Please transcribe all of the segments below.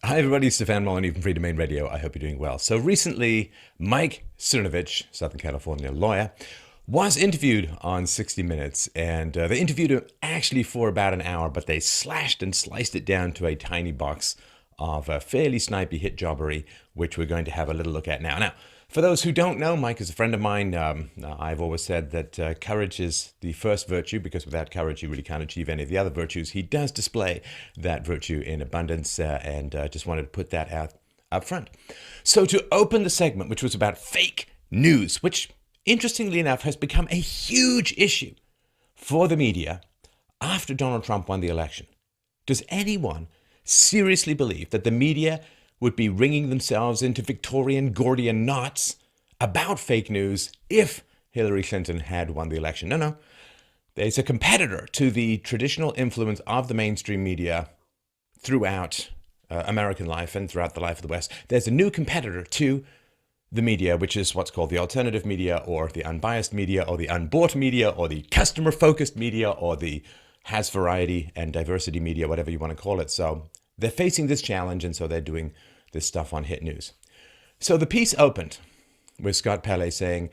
Hi everybody, Stefan Molyneux from Free Domain Radio. I hope you're doing well. So recently, Mike Cernovich, Southern California lawyer, was interviewed on 60 Minutes, and they interviewed him actually for about an hour, but they slashed and sliced it down to a tiny box of fairly snipey hit jobbery, which we're going to have a little look at now. Now, for those who don't know, Mike is a friend of mine. I've always said that courage is the first virtue, because without courage, you really can't achieve any of the other virtues. He does display that virtue in abundance, and just wanted to put that out up front. So to open the segment, which was about fake news, which interestingly enough has become a huge issue for the media after Donald Trump won the election. Does anyone seriously believe that the media would be wringing themselves into Victorian Gordian knots about fake news if Hillary Clinton had won the election? No. There's a competitor to the traditional influence of the mainstream media throughout American life and throughout the life of the West. There's a new competitor to the media, which is what's called the alternative media, or the unbiased media, or the unbought media, or the customer-focused media, or the has variety and diversity media, whatever you want to call it. So they're facing this challenge, and so they're doing this stuff on hit news. So the piece opened with Scott Pelley saying,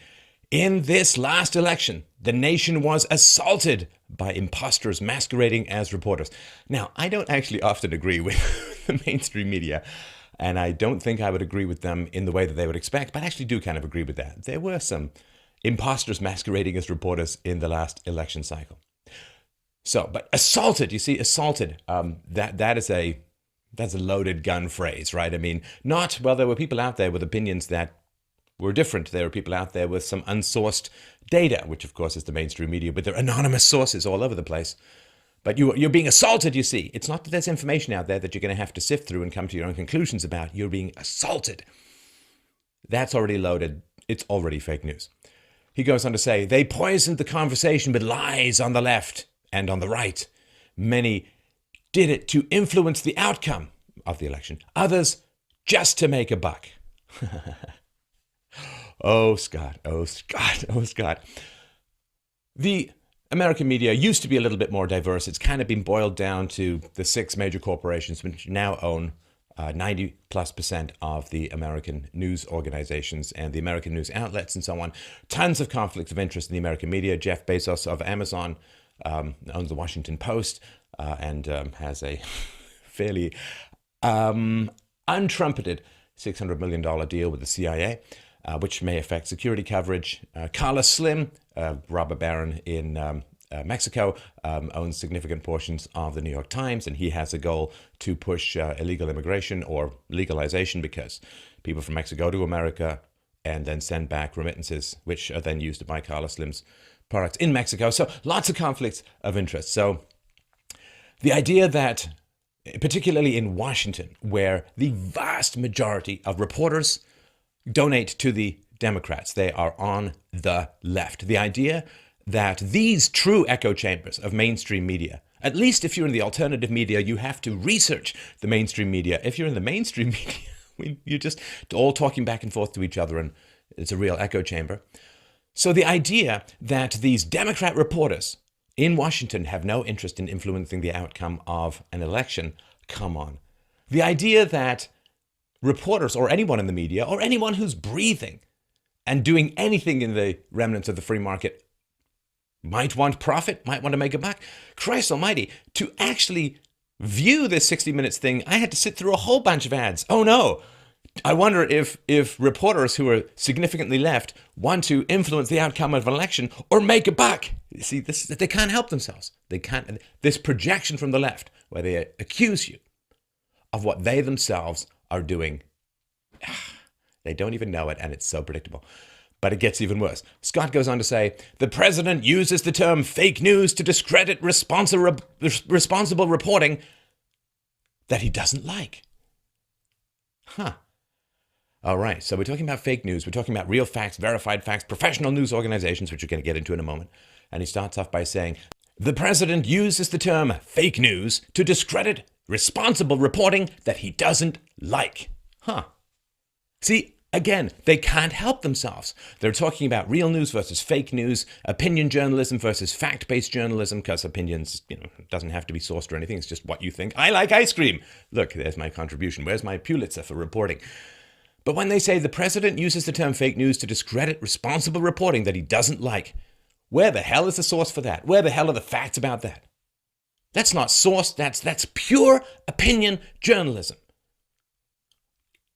"In this last election, the nation was assaulted by imposters masquerading as reporters." Now, I don't actually often agree with the mainstream media, and I don't think I would agree with them in the way that they would expect, but I actually do kind of agree with that. There were some imposters masquerading as reporters in the last election cycle. So, but assaulted, you see, assaulted, that's a loaded gun phrase, right? I mean, there were people out there with opinions that were different. There were people out there with some unsourced data, which of course is the mainstream media, but they're anonymous sources all over the place. But you're being assaulted, you see. It's not that there's information out there that you're going to have to sift through and come to your own conclusions about. You're being assaulted. That's already loaded. It's already fake news. He goes on to say, "They poisoned the conversation with lies on the left and on the right. Many did it to influence the outcome of the election. Others just to make a buck." Oh, Scott. The American media used to be a little bit more diverse. It's kind of been boiled down to the 6 major corporations, which now own 90+% of the American news organizations and the American news outlets and so on. Tons of conflicts of interest in the American media. Jeff Bezos of Amazon owns the Washington Post and has a fairly untrumpeted $600 million deal with the CIA, which may affect security coverage. Carlos Slim, robber baron in Mexico, owns significant portions of the New York Times, and he has a goal to push illegal immigration or legalization, because people from Mexico go to America and then send back remittances, which are then used to buy Carlos Slim's products in Mexico. So lots of conflicts of interest. So the idea that, particularly in Washington, where the vast majority of reporters donate to the Democrats, they are on the left. The idea that these true echo chambers of mainstream media, at least if you're in the alternative media, you have to research the mainstream media. If you're in the mainstream media, you're just all talking back and forth to each other, and it's a real echo chamber. So the idea that these Democrat reporters in Washington have no interest in influencing the outcome of an election, come on. The idea that reporters, or anyone in the media, or anyone who's breathing and doing anything in the remnants of the free market, might want profit, might want to make a buck. Christ almighty, to actually view this 60 Minutes thing, I had to sit through a whole bunch of ads. Oh no, I wonder if reporters who are significantly left want to influence the outcome of an election or make a buck. You see, they can't help themselves. They can't. This projection from the left, where they accuse you of what they themselves are doing, they don't even know it, and it's so predictable. But it gets even worse. Scott goes on to say, "The president uses the term fake news to discredit responsible reporting that he doesn't like." All right, so we're talking about fake news. We're talking about real facts, verified facts, professional news organizations, which we're going to get into in a moment. And he starts off by saying, "The president uses the term fake news to discredit responsible reporting that he doesn't like." See, Again, they can't help themselves. They're talking about real news versus fake news, opinion journalism versus fact-based journalism, because opinions, doesn't have to be sourced or anything. It's just what you think. I like ice cream. Look, there's my contribution. Where's my Pulitzer for reporting? But when they say the president uses the term fake news to discredit responsible reporting that he doesn't like, where the hell is the source for that? Where the hell are the facts about that? That's not sourced. That's pure opinion journalism.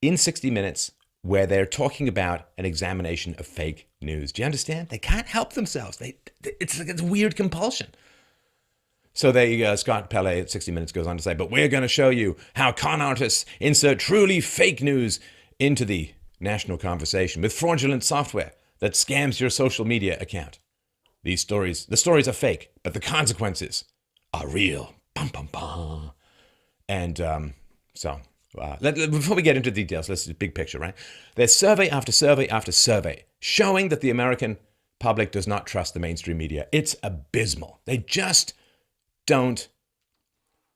In 60 Minutes, where they're talking about an examination of fake news. Do you understand? They can't help themselves. It's a weird compulsion. So Scott Pelley at 60 Minutes goes on to say, but we're going to show you how con artists insert truly fake news into the national conversation with fraudulent software that scams your social media account. The stories are fake, but the consequences are real. Bum, bum, bum. And before we get into details, let's do the big picture, right? There's survey after survey after survey showing that the American public does not trust the mainstream media. It's abysmal. They just don't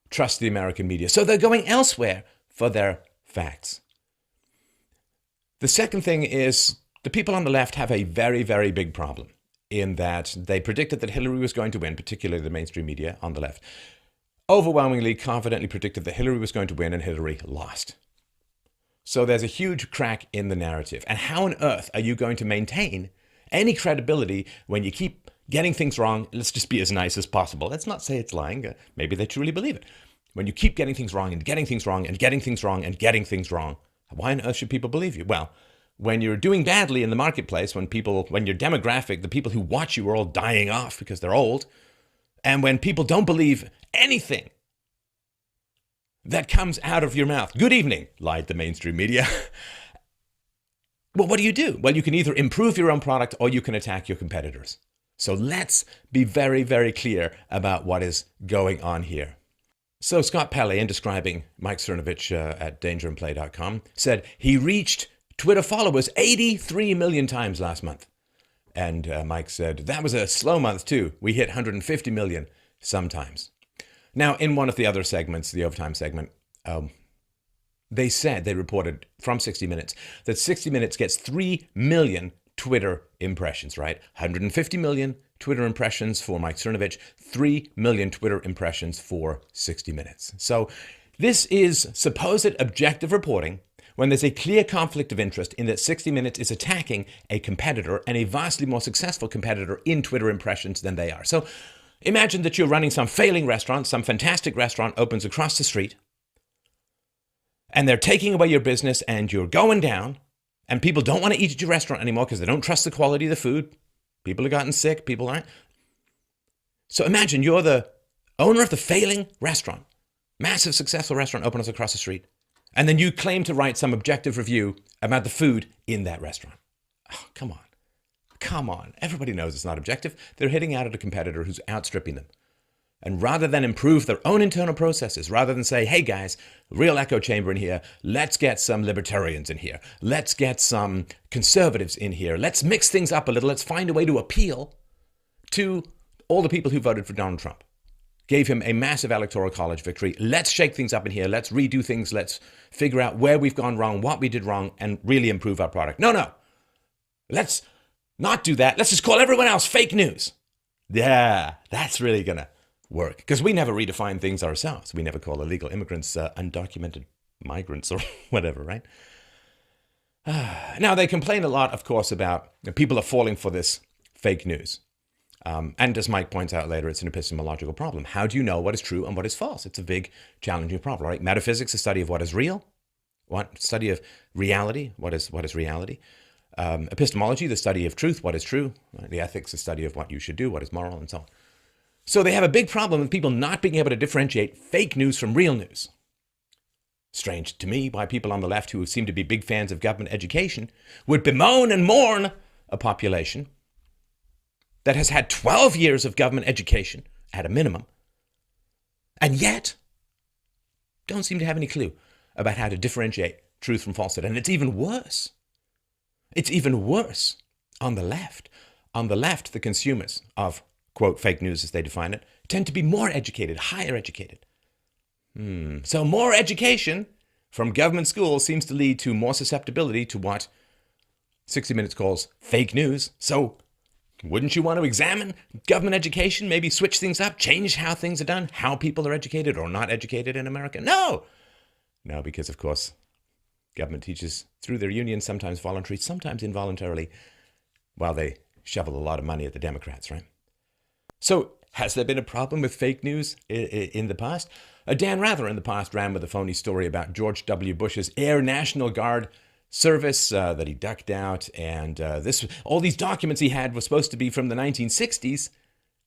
trust the American media. So they're going elsewhere for their facts. The second thing is the people on the left have a very, very big problem in that they predicted that Hillary was going to win, particularly the mainstream media on the left. Overwhelmingly, confidently predicted that Hillary was going to win and Hillary lost. So there's a huge crack in the narrative. And how on earth are you going to maintain any credibility when you keep getting things wrong? Let's just be as nice as possible. Let's not say it's lying. Maybe they truly believe it. When you keep getting things wrong and getting things wrong and getting things wrong and getting things wrong, why on earth should people believe you? Well, when you're doing badly in the marketplace, when your demographic, the people who watch you are all dying off because they're old, and when people don't believe anything that comes out of your mouth. Good evening, lied the mainstream media. Well, what do? Well, you can either improve your own product or you can attack your competitors. So let's be very, very clear about what is going on here. So Scott Pelley, in describing Mike Cernovich at dangerandplay.com, said he reached Twitter followers 83 million times last month. And Mike said, that was a slow month too. We hit 150 million sometimes. Now, in one of the other segments, the overtime segment, they reported from 60 Minutes that 60 Minutes gets 3 million Twitter impressions, right? 150 million Twitter impressions for Mike Cernovich, 3 million Twitter impressions for 60 Minutes. So this is supposed objective reporting when there's a clear conflict of interest in that 60 Minutes is attacking a competitor and a vastly more successful competitor in Twitter impressions than they are. So imagine that you're running some failing restaurant, some fantastic restaurant opens across the street, and they're taking away your business and you're going down, and people don't want to eat at your restaurant anymore because they don't trust the quality of the food. People have gotten sick, people aren't. So imagine you're the owner of the failing restaurant, massive successful restaurant opens across the street, and then you claim to write some objective review about the food in that restaurant. Oh, come on. Come on. Everybody knows it's not objective. They're hitting out at a competitor who's outstripping them. And rather than improve their own internal processes, rather than say, hey guys, real echo chamber in here, let's get some libertarians in here. Let's get some conservatives in here. Let's mix things up a little. Let's find a way to appeal to all the people who voted for Donald Trump. Gave him a massive electoral college victory. Let's shake things up in here. Let's redo things. Let's figure out where we've gone wrong, what we did wrong, and really improve our product. No. Let's not do that. Let's just call everyone else fake news. Yeah, that's really going to work. Because we never redefine things ourselves. We never call illegal immigrants undocumented migrants or whatever, right? Now, they complain a lot, of course, about people are falling for this fake news. And as Mike points out later, it's an epistemological problem. How do you know what is true and what is false? It's a big, challenging problem, right? Metaphysics, a study of what is real. Study of reality. What is reality? Epistemology, the study of truth. What is true? The ethics, the study of what you should do, what is moral, and so on. So they have a big problem with people not being able to differentiate fake news from real news. Strange to me why people on the left who seem to be big fans of government education would bemoan and mourn a population that has had 12 years of government education at a minimum, and yet don't seem to have any clue about how to differentiate truth from falsehood. And it's even worse. It's even worse on the left. On the left, the consumers of, quote, fake news as they define it, tend to be more educated, higher educated. So more education from government schools seems to lead to more susceptibility to what 60 Minutes calls fake news. So wouldn't you want to examine government education, maybe switch things up, change how things are done, how people are educated or not educated in America? No, because of course, government teachers, through their unions, sometimes voluntarily, sometimes involuntarily, while they shovel a lot of money at the Democrats, right? So has there been a problem with fake news in the past? Dan Rather in the past ran with a phony story about George W. Bush's Air National Guard service that he ducked out. And all these documents he had were supposed to be from the 1960s,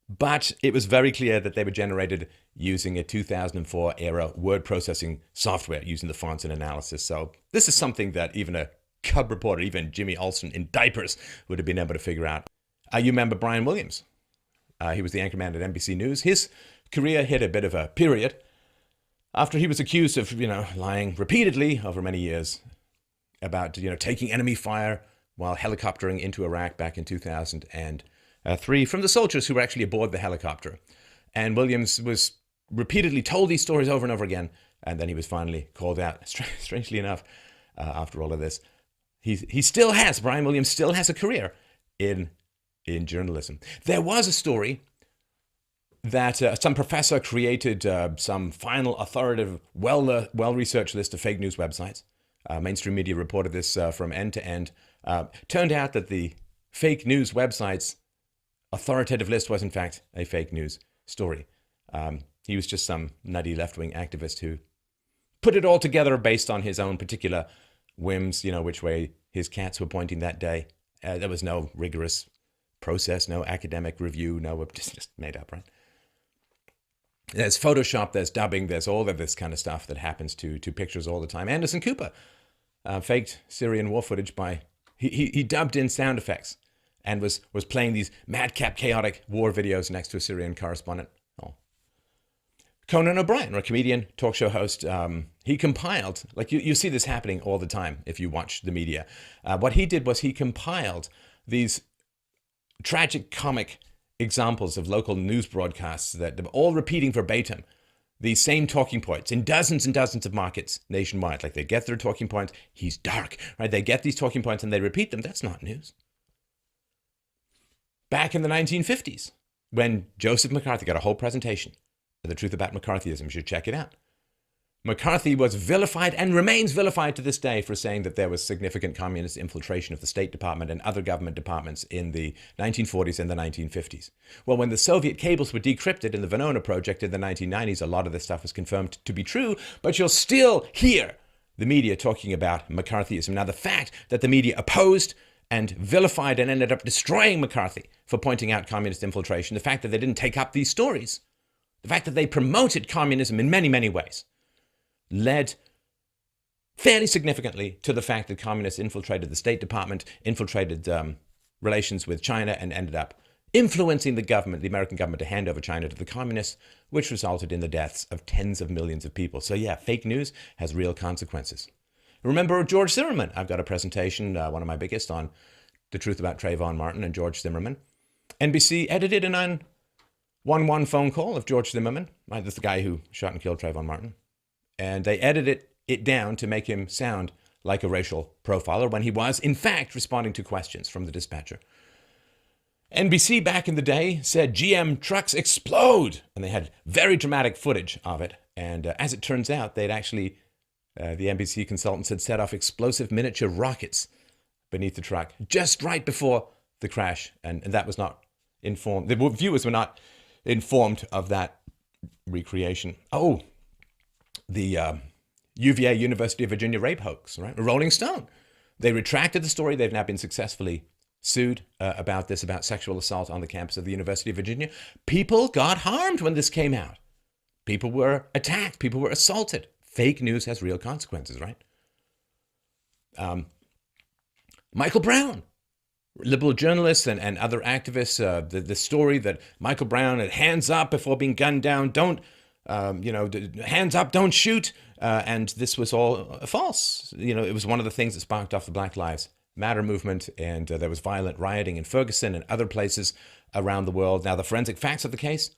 but it was very clear that they were generated using a 2004 era word processing software using the fonts and analysis. So this is something that even a cub reporter, even Jimmy Olsen in diapers, would have been able to figure out. You remember Brian Williams? He was the anchorman at NBC News. His career hit a bit of a period after he was accused of, lying repeatedly over many years about, taking enemy fire while helicoptering into Iraq back in 2003 from the soldiers who were actually aboard the helicopter. And Williams was repeatedly told these stories over and over again, and then he was finally called out. Strangely enough, after all of this, Brian Williams still has a career in journalism. There was a story that some professor created some final authoritative, well-researched list of fake news websites. Mainstream media reported this from end to end. Turned out that the fake news website's authoritative list was in fact a fake news story. He was just some nutty left-wing activist who put it all together based on his own particular whims, which way his cats were pointing that day. There was no rigorous process, no academic review, no, just made up, right? There's Photoshop, there's dubbing, there's all of this kind of stuff that happens to pictures all the time. Anderson Cooper faked Syrian war footage by, he dubbed in sound effects and was playing these madcap, chaotic war videos next to a Syrian correspondent. Oh. Conan O'Brien, a comedian, talk show host, he compiled, you see this happening all the time if you watch the media. What he did was he compiled these tragic comic examples of local news broadcasts that are all repeating verbatim the same talking points in dozens and dozens of markets nationwide. Like they get their talking points, he's dark, right? They get these talking points and they repeat them. That's not news. Back in the 1950s, when Joseph McCarthy got a whole presentation of the truth about McCarthyism, you should check it out. McCarthy was vilified and remains vilified to this day for saying that there was significant communist infiltration of the State Department and other government departments in the 1940s and the 1950s. Well, when the Soviet cables were decrypted in the Venona project in the 1990s, a lot of this stuff was confirmed to be true, but you'll still hear the media talking about McCarthyism. Now, the fact that the media opposed and vilified and ended up destroying McCarthy for pointing out communist infiltration, the fact that they didn't take up these stories, the fact that they promoted communism in many, many ways, led fairly significantly to the fact that communists infiltrated the State Department, infiltrated relations with China, and ended up influencing the government, the American government, to hand over China to the communists, which resulted in the deaths of tens of millions of people. So yeah, fake news has real consequences. Remember George Zimmerman? I've got a presentation, one of my biggest, on the truth about Trayvon Martin and George Zimmerman. NBC edited a 911 phone call of George Zimmerman, right? That's the guy who shot and killed Trayvon Martin. And they edited it down to make him sound like a racial profiler when he was, in fact, responding to questions from the dispatcher. NBC back in the day said GM trucks explode, and they had very dramatic footage of it. And as it turns out, they'd actually, the NBC consultants had set off explosive miniature rockets beneath the truck just right before the crash. And that was not informed. The viewers were not informed of that recreation. Oh, the UVA, University of Virginia rape hoax, right? Rolling Stone. They retracted the story. They've now been successfully sued about this, about sexual assault on the campus of the University of Virginia. People got harmed when this came out. People were attacked. People were assaulted. Fake news has real consequences, right? Michael Brown, liberal journalists and other activists, the story that Michael Brown had hands up before being gunned down, don't, hands up, don't shoot. And this was all false. It was one of the things that sparked off the Black Lives Matter movement. And there was violent rioting in Ferguson and other places around the world. Now, the forensic facts of the case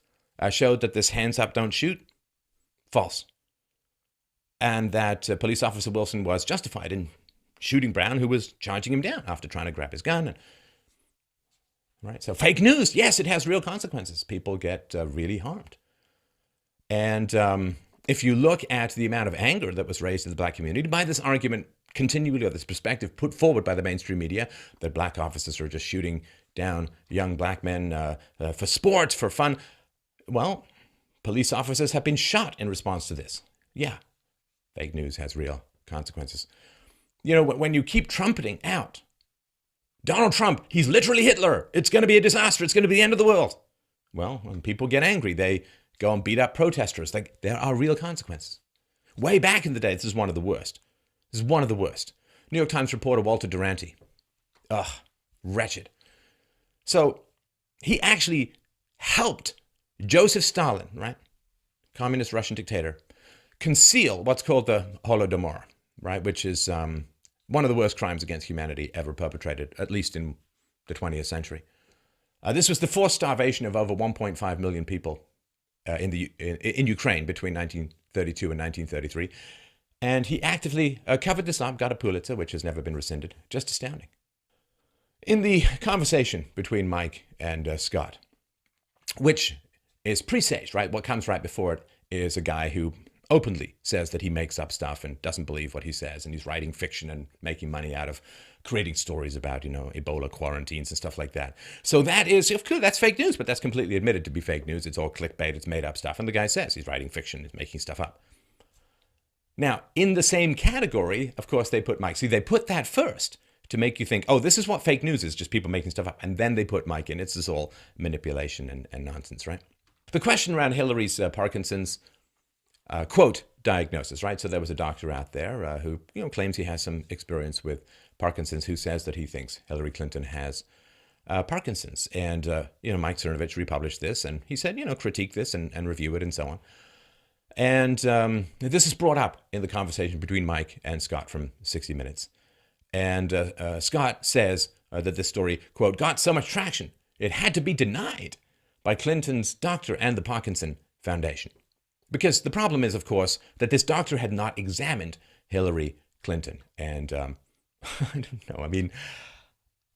showed that this hands up, don't shoot, false. And that police officer Wilson was justified in shooting Brown, who was charging him down after trying to grab his gun. Right? So fake news, yes, it has real consequences. People get really harmed. And if you look at the amount of anger that was raised in the black community by this argument continually, or this perspective put forward by the mainstream media, that black officers are just shooting down young black men for sport, for fun. Well, police officers have been shot in response to this. Yeah, fake news has real consequences. You know, when you keep trumpeting out, Donald Trump, he's literally Hitler. It's going to be a disaster. It's going to be the end of the world. Well, when people get angry, they go and beat up protesters. Like, there are real consequences. Way back in the day, this is one of the worst. This is one of the worst. New York Times reporter Walter Duranty. Ugh, wretched. So he actually helped Joseph Stalin, right? Communist Russian dictator, conceal what's called the Holodomor, right? Which is one of the worst crimes against humanity ever perpetrated, at least in the 20th century. This was the forced starvation of over 1.5 million people in Ukraine between 1932 and 1933. And he actively covered this up, got a Pulitzer, which has never been rescinded. Just astounding. In the conversation between Mike and Scott, which is presaged, right? What comes right before it is a guy who openly says that he makes up stuff and doesn't believe what he says, and he's writing fiction and making money out of creating stories about, you know, Ebola quarantines and stuff like that. So that is, of course, that's fake news, but that's completely admitted to be fake news. It's all clickbait, it's made up stuff. And the guy says he's writing fiction, he's making stuff up. Now, in the same category, of course, they put Mike. See, they put that first to make you think, oh, this is what fake news is, just people making stuff up. And then they put Mike in. It's just all manipulation and nonsense, right? The question around Hillary's Parkinson's quote diagnosis, right? So there was a doctor out there who, you know, claims he has some experience with Parkinson's, who says that he thinks Hillary Clinton has Parkinson's. And, you know, Mike Cernovich republished this, and he said, you know, critique this and review it and so on. And this is brought up in the conversation between Mike and Scott from 60 Minutes. And Scott says that this story, quote, got so much traction, it had to be denied by Clinton's doctor and the Parkinson Foundation. Because the problem is, of course, that this doctor had not examined Hillary Clinton. And I don't know, I mean,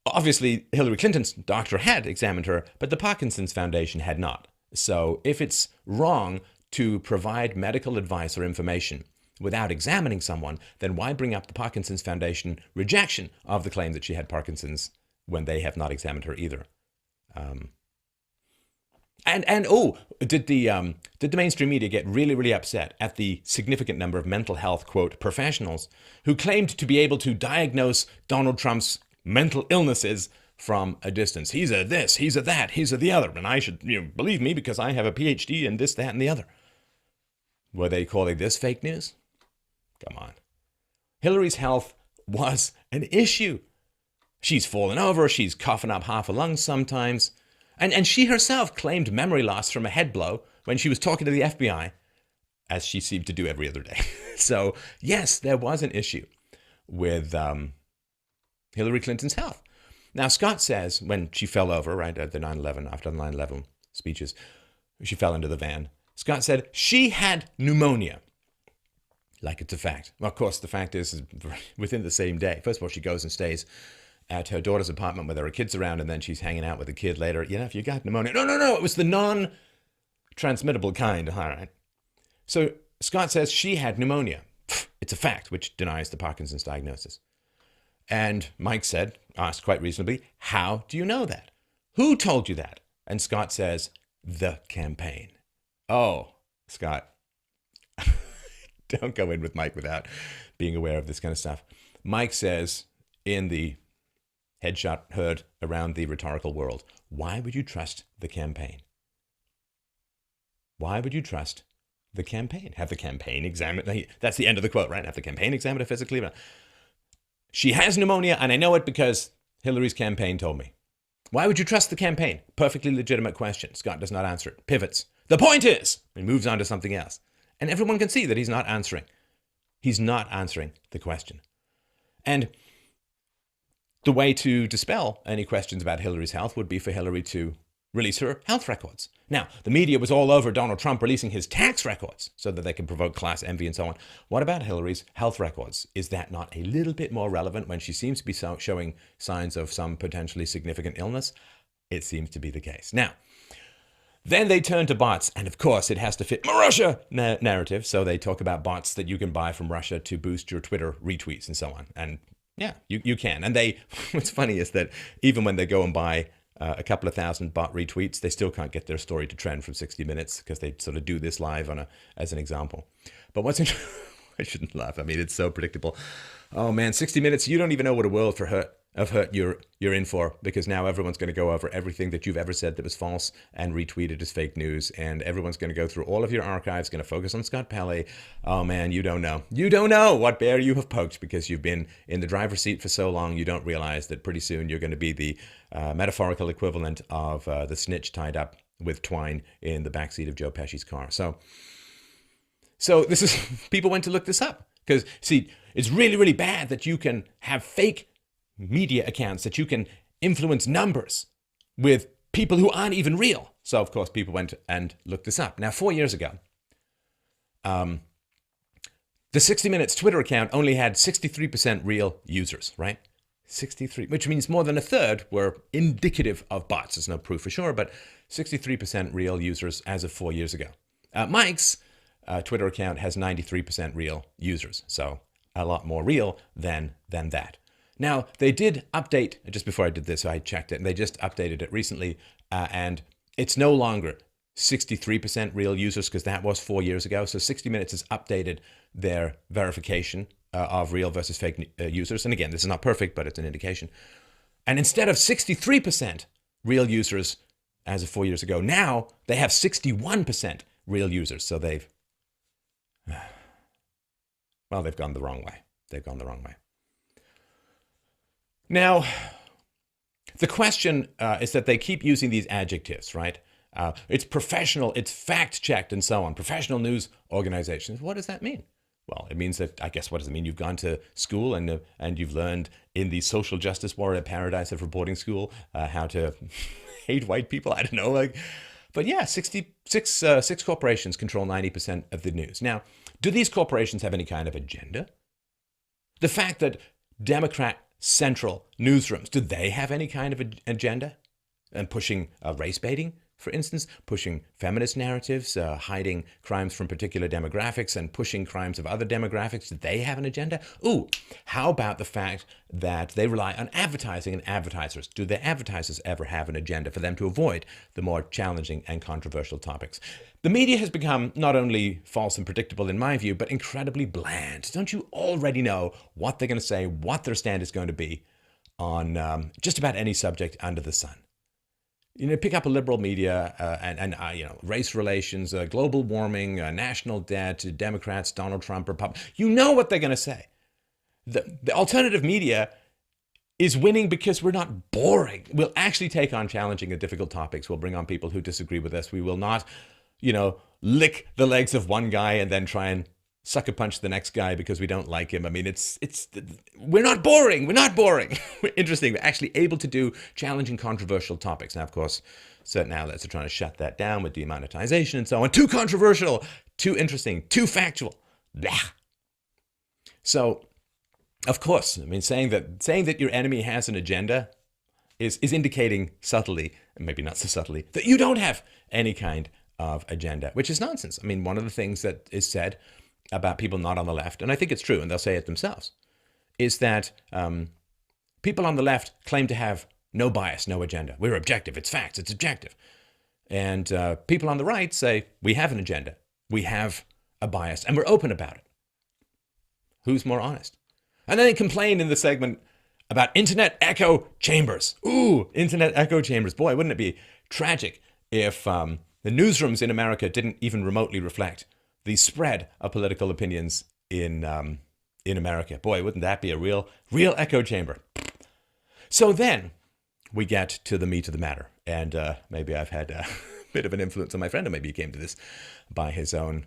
obviously Hillary Clinton's doctor had examined her, but the Parkinson's Foundation had not. So if it's wrong to provide medical advice or information without examining someone, then why bring up the Parkinson's Foundation rejection of the claim that she had Parkinson's when they have not examined her either? Did the mainstream media get really, really upset at the significant number of mental health, quote, professionals who claimed to be able to diagnose Donald Trump's mental illnesses from a distance? He's a this, he's a that, he's a the other, and I should, you know, believe me because I have a PhD in this, that, and the other. Were they calling this fake news? Come on. Hillary's health was an issue. She's fallen over, she's coughing up half a lung sometimes. And she herself claimed memory loss from a head blow when she was talking to the FBI, as she seemed to do every other day. So, yes, there was an issue with Hillary Clinton's health. Now, Scott says when she fell over, right, at the 9/11, after the 9/11 speeches, she fell into the van. Scott said she had pneumonia. Like it's a fact. Well, of course, the fact is within the same day. First of all, she goes and stays at her daughter's apartment where there are kids around, and then she's hanging out with a kid later. You know, if you got pneumonia. No, it was the non-transmittable kind. All right. So Scott says she had pneumonia. It's a fact, which denies the Parkinson's diagnosis. And Mike asked quite reasonably, how do you know that? Who told you that? And Scott says, the campaign. Oh, Scott, don't go in with Mike without being aware of this kind of stuff. Mike says in the headshot heard around the rhetorical world, why would you trust the campaign? Why would you trust the campaign? Have the campaign examined? That's the end of the quote, right? Have the campaign examined her physically? She has pneumonia, and I know it because Hillary's campaign told me. Why would you trust the campaign? Perfectly legitimate question. Scott does not answer it. Pivots. The point is, he moves on to something else. And everyone can see that he's not answering. He's not answering the question. And the way to dispel any questions about Hillary's health would be for Hillary to release her health records. Now, the media was all over Donald Trump releasing his tax records so that they can provoke class envy and so on. What about Hillary's health records? Is that not a little bit more relevant when she seems to be showing signs of some potentially significant illness? It seems to be the case. Now, then they turn to bots, and of course it has to fit my Russia narrative, so they talk about bots that you can buy from Russia to boost your Twitter retweets and so on. And yeah, you can. And what's funny is that even when they go and buy a couple of thousand bot retweets, they still can't get their story to trend from 60 Minutes because they sort of do this live as an example. But what's interesting, I shouldn't laugh. I mean, it's so predictable. Oh man, 60 Minutes, you don't even know what a world of hurt you're in for, because now everyone's going to go over everything that you've ever said that was false and retweeted as fake news, and everyone's going to go through all of your archives, going to focus on Scott Pelley. Oh man, you don't know what bear you have poked, because you've been in the driver's seat for so long you don't realize that pretty soon you're going to be the metaphorical equivalent of the snitch tied up with twine in the backseat of Joe Pesci's car. So this is, people went to look this up, because see, it's really, really bad that you can have fake media accounts, that you can influence numbers with people who aren't even real. So of course people went and looked this up. Now, 4 years ago, the 60 Minutes Twitter account only had 63% real users, right? 63, which means more than a third were indicative of bots. There's no proof for sure, but 63% real users as of 4 years ago. Mike's Twitter account has 93% real users, so a lot more real than that. Now, they did update, just before I did this, I checked it, and they just updated it recently, and it's no longer 63% real users, because that was 4 years ago. So 60 Minutes has updated their verification of real versus fake users. And again, this is not perfect, but it's an indication. And instead of 63% real users as of 4 years ago, now they have 61% real users. So they've gone the wrong way. They've gone the wrong way. Now, the question is that they keep using these adjectives, right? It's professional, it's fact-checked, and so on. Professional news organizations. What does that mean? Well, it means that, I guess, what does it mean? You've gone to school and you've learned in the social justice warrior paradise of reporting school how to hate white people. I don't know. But yeah, 6 corporations control 90% of the news. Now, do these corporations have any kind of agenda? The fact that Democrat central newsrooms, do they have any kind of agenda? And pushing race baiting, for instance, pushing feminist narratives, hiding crimes from particular demographics and pushing crimes of other demographics. Do they have an agenda? Ooh, how about the fact that they rely on advertising and advertisers? Do their advertisers ever have an agenda for them to avoid the more challenging and controversial topics? The media has become not only false and predictable in my view, but incredibly bland. Don't you already know what they're going to say, what their stand is going to be on just about any subject under the sun? You know, pick up a liberal media and race relations, global warming, national debt, Democrats, Donald Trump, Republicans. You know what they're going to say. The alternative media is winning because we're not boring. We'll actually take on challenging and difficult topics. We'll bring on people who disagree with us. We will not, lick the legs of one guy and then try and sucker punch the next guy because we don't like him. I mean, we're not boring. We're not boring. We're interesting. We're actually able to do challenging, controversial topics. Now, of course, certain outlets are trying to shut that down with demonetization and so on. Too controversial, too interesting, too factual. Blah. So, of course, I mean, saying that your enemy has an agenda is indicating subtly, and maybe not so subtly, that you don't have any kind of agenda, which is nonsense. I mean, one of the things that is said about people not on the left, and I think it's true, and they'll say it themselves, is that people on the left claim to have no bias, no agenda. We're objective. It's facts. It's objective. And people on the right say, we have an agenda. We have a bias, and we're open about it. Who's more honest? And then they complain in the segment about internet echo chambers. Ooh, internet echo chambers. Boy, wouldn't it be tragic if the newsrooms in America didn't even remotely reflect the spread of political opinions in America. Boy, wouldn't that be a real echo chamber? So then we get to the meat of the matter. And maybe I've had a bit of an influence on my friend, or maybe he came to this by his own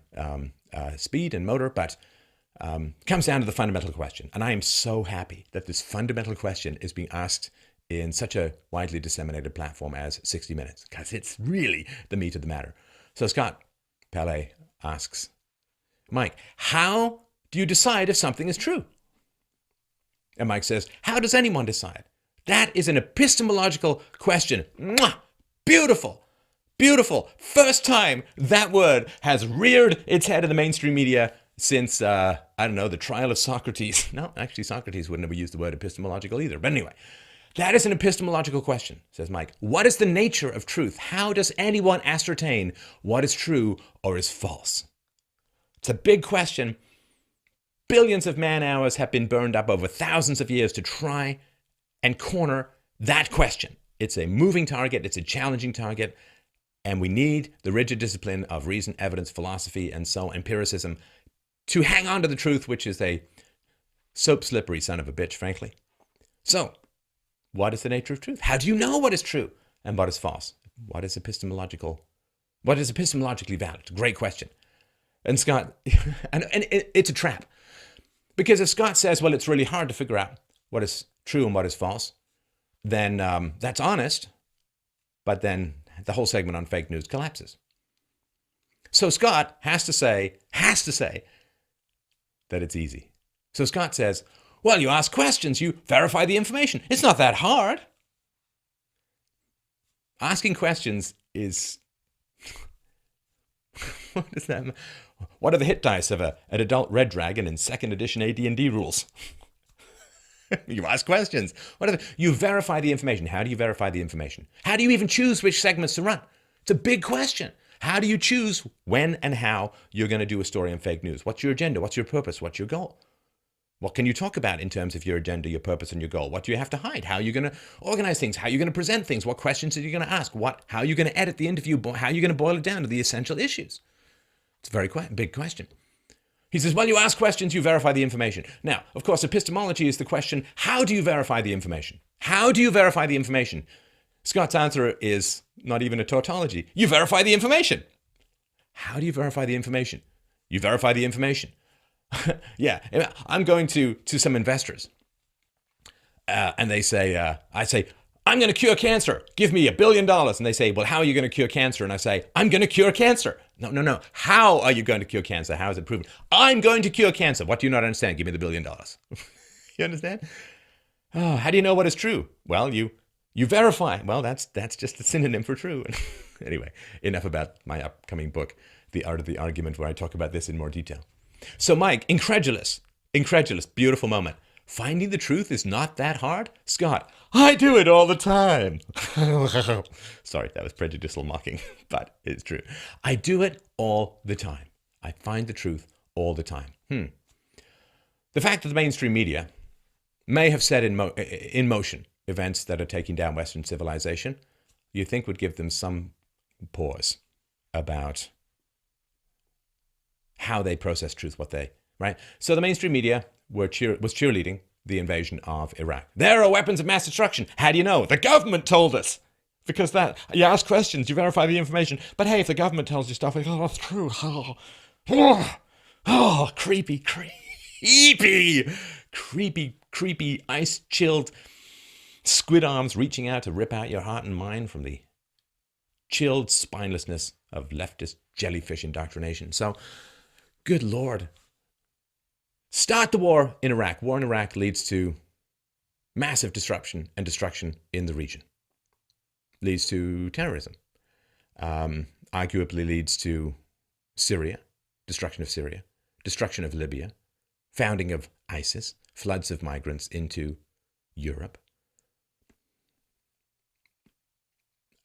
speed and motor, but comes down to the fundamental question. And I am so happy that this fundamental question is being asked in such a widely disseminated platform as 60 Minutes, because it's really the meat of the matter. So Scott Pele asks, Mike, how do you decide if something is true? And Mike says, how does anyone decide? That is an epistemological question. Mwah! Beautiful. Beautiful. First time that word has reared its head in the mainstream media since, I don't know, the trial of Socrates. No, actually, Socrates would never use the word epistemological either. But anyway, that is an epistemological question, says Mike. What is the nature of truth? How does anyone ascertain what is true or is false? It's a big question. Billions of man-hours have been burned up over thousands of years to try and corner that question. It's a moving target. It's a challenging target. And we need the rigid discipline of reason, evidence, philosophy, and so empiricism to hang on to the truth, which is a soap slippery son of a bitch, frankly. So, what is the nature of truth? How do you know what is true and what is false? What is epistemologically valid? Great question. And Scott, and it's a trap. Because if Scott says, well, it's really hard to figure out what is true and what is false, then that's honest, but then the whole segment on fake news collapses. So Scott has to say that it's easy. So Scott says, well, you ask questions, you verify the information. It's not that hard. Asking questions is... What is that? What are the hit dice of an adult red dragon in 2nd edition AD&D rules? You ask questions. You verify the information. How do you verify the information? How do you even choose which segments to run? It's a big question. How do you choose when and how you're going to do a story on fake news? What's your agenda? What's your purpose? What's your goal? What can you talk about in terms of your agenda, your purpose, and your goal? What do you have to hide? How are you going to organize things? How are you going to present things? What questions are you going to ask? How are you going to edit the interview? How are you going to boil it down to the essential issues? It's a very big question. He says, well, you ask questions, you verify the information. Now, of course, epistemology is the question, how do you verify the information? How do you verify the information? Scott's answer is not even a tautology. You verify the information. How do you verify the information? You verify the information. Yeah, I'm going to some investors, and they say, I say, I'm going to cure cancer. Give me $1 billion. And they say, well, how are you going to cure cancer? And I say, I'm going to cure cancer. No. How are you going to cure cancer? How is it proven? I'm going to cure cancer. What do you not understand? Give me the $1 billion. You understand? Oh, how do you know what is true? Well, you verify. Well, that's just a synonym for true. Anyway, enough about my upcoming book, The Art of the Argument, where I talk about this in more detail. So Mike, incredulous, beautiful moment. Finding the truth is not that hard? Scott, I do it all the time. Sorry, that was prejudicial mocking, but it's true. I do it all the time. I find the truth all the time. The fact that the mainstream media may have set in motion events that are taking down Western civilization, you think would give them some pause about how they process truth, right? So the mainstream media was cheerleading the invasion of Iraq. There are weapons of mass destruction. How do you know? The government told us. Because you ask questions, you verify the information. But hey, if the government tells you stuff, that's true. Creepy, ice-chilled squid arms reaching out to rip out your heart and mind from the chilled spinelessness of leftist jellyfish indoctrination. So, good Lord. Start the war in Iraq. War in Iraq leads to massive disruption and destruction in the region. Leads to terrorism. Arguably leads to Syria, destruction of Libya, founding of ISIS, floods of migrants into Europe.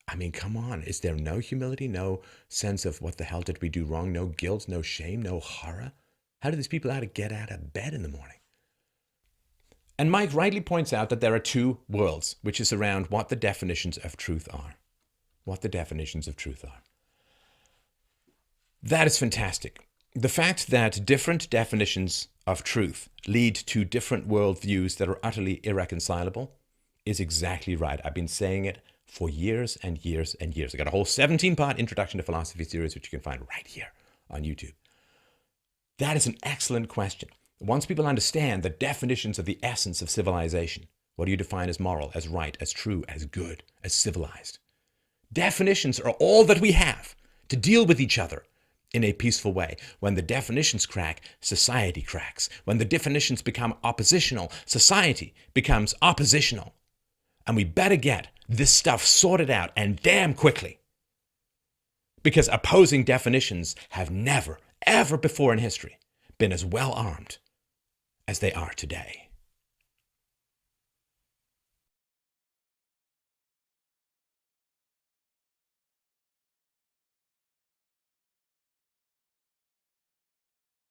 I mean, come on. Is there no humility, no sense of what the hell did we do wrong? No guilt, no shame, no horror? How do these people how to get out of bed in the morning? And Mike rightly points out that there are two worlds, which is around what the definitions of truth are. That is fantastic. The fact that different definitions of truth lead to different worldviews that are utterly irreconcilable is exactly right. I've been saying it for years and years and years. I got a whole 17-part Introduction to Philosophy series, which you can find right here on YouTube. That is an excellent question. Once people understand the definitions of the essence of civilization, What do you define as moral, as right, as true, as good, as civilized? Definitions are all that we have to deal with each other in a peaceful way. When the definitions crack, society cracks. When the definitions become oppositional, society becomes oppositional. And we better get this stuff sorted out, and damn quickly. Because opposing definitions have never, ever before in history been as well armed as they are today.